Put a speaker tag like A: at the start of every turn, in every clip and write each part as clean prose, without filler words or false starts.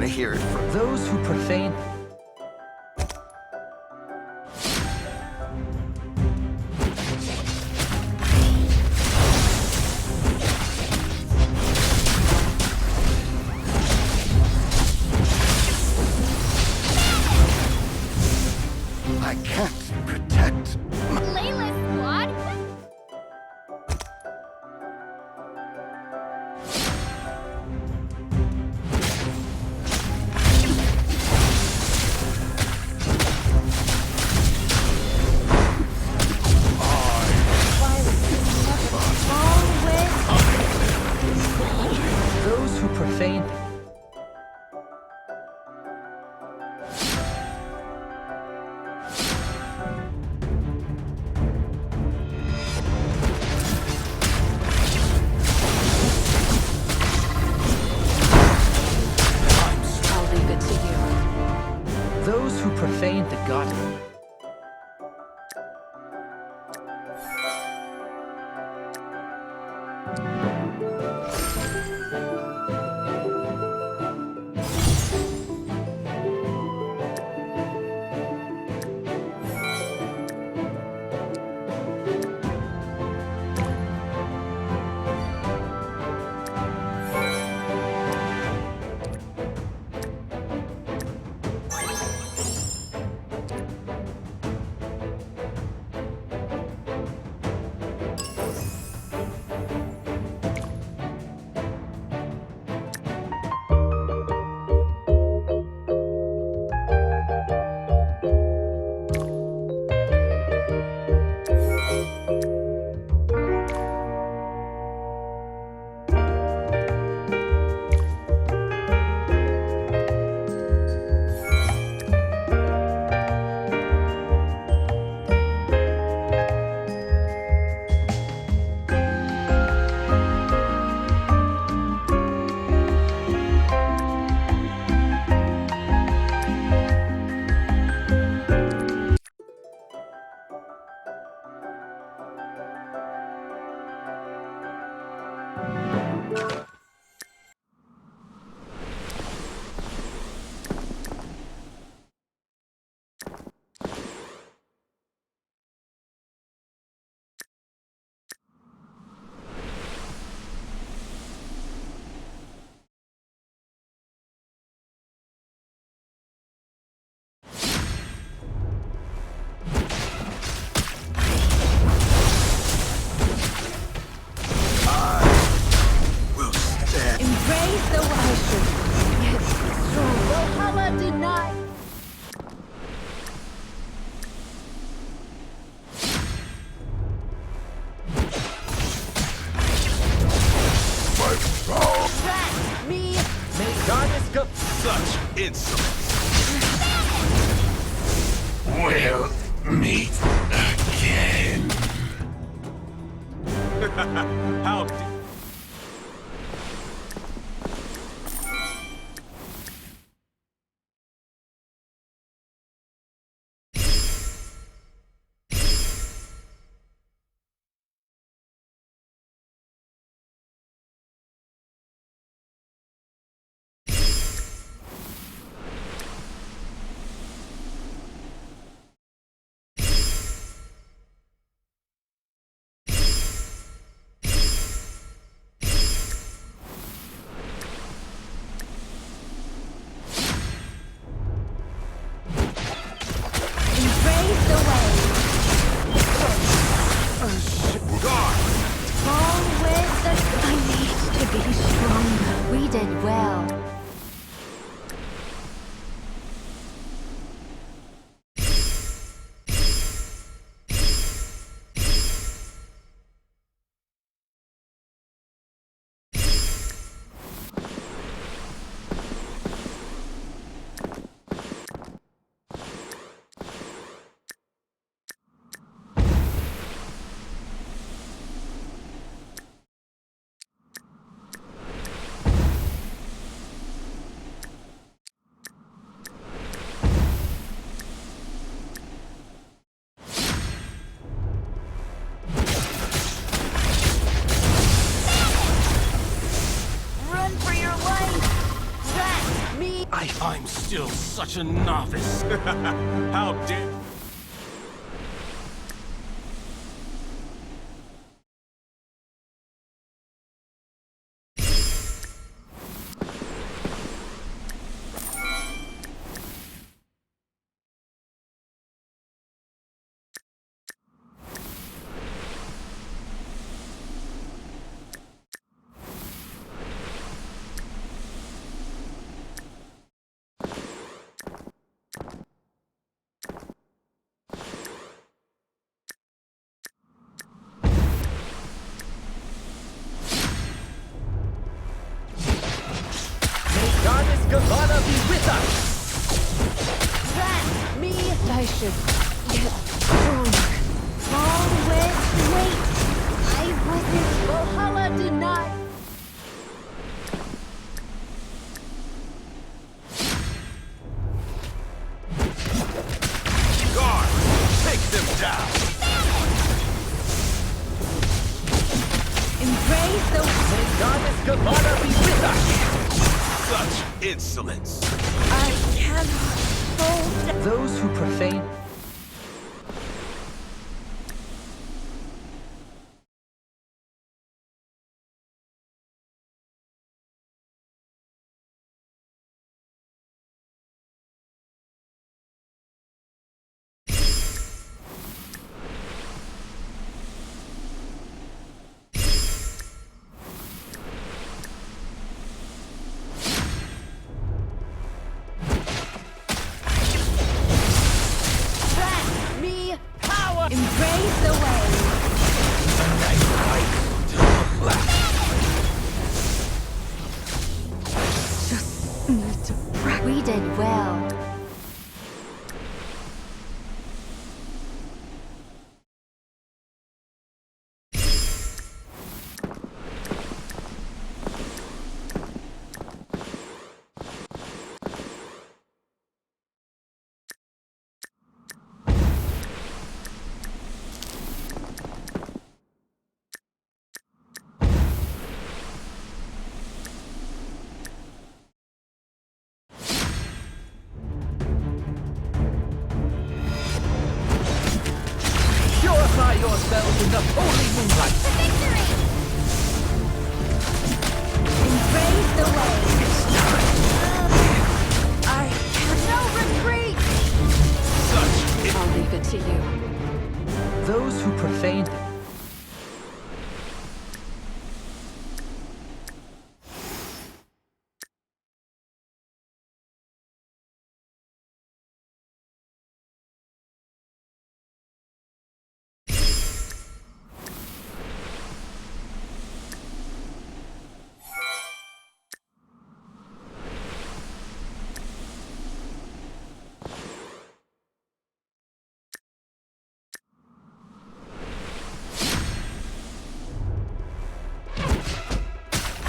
A: hear it from
B: Those who profane...
A: I can't protect.
C: Layla squad?
B: Those who profane...
C: I'll leave it to you.
B: Those who profane the god...
A: Will stand.
C: Embrace the worship. Yet strong. Valhalla denied. Track me.
B: May goddess go...
A: Such insolence.
D: We'll meet again.
A: How I'm still such a novice. How dare...
B: Goddess Gavanna be with us!
C: Grant me. I should get drunk. All with wait. I wasn't. Valhalla denied.
A: Guard! Take them down!
C: Embrace the.
B: May Goddess Gavanna be with us!
A: Such insolence!
C: I cannot hold.
B: Those who profane...
C: Grant me power. Embrace the way. Just need to practice. We did well. Purify yourselves in the holy moonlight! Victory! Embrace the way. I have no retreat.
A: Such
C: I'll leave it to you.
B: Those who profane...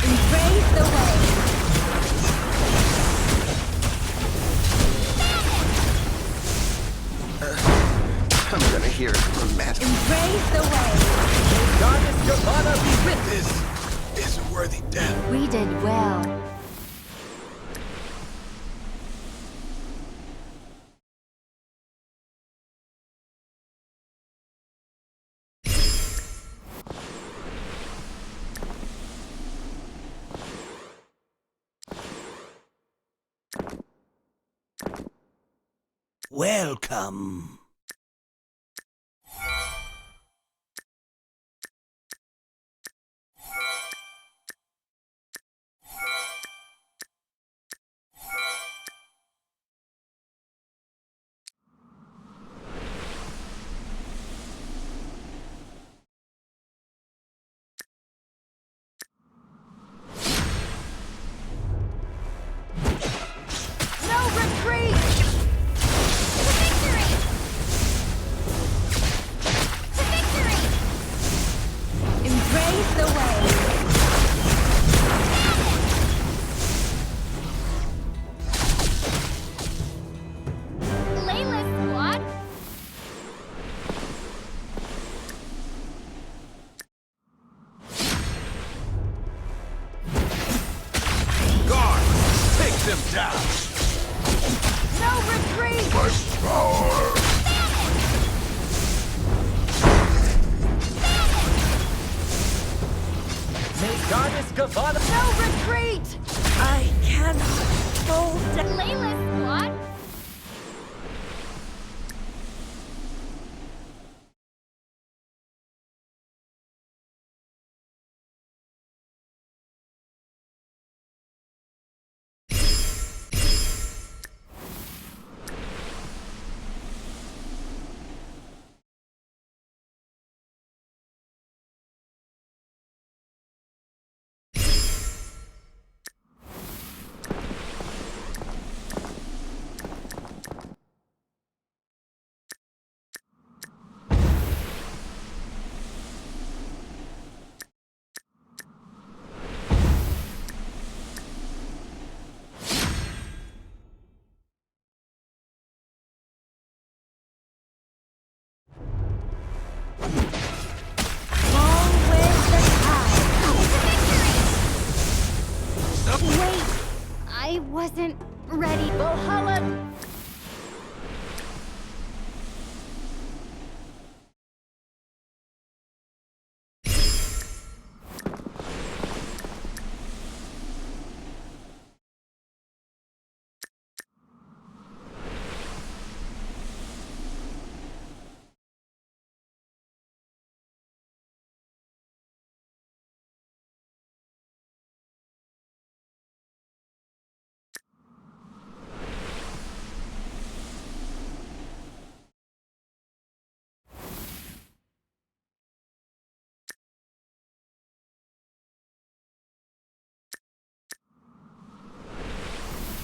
C: Embrace the way.
A: I'm gonna hear it from Matt.
C: Embrace the way.
B: Goddess Gavanna be with us!
A: This is a worthy death.
C: We did well.
A: Welcome.
C: No retreat. To victory. To victory. Embrace the way. Layla squad.
A: Guard! Take them down!
B: Gabbana.
C: No retreat!
E: I cannot hold down.
C: Layla's squad? All with the tide. Wait, I wasn't ready. Valhalla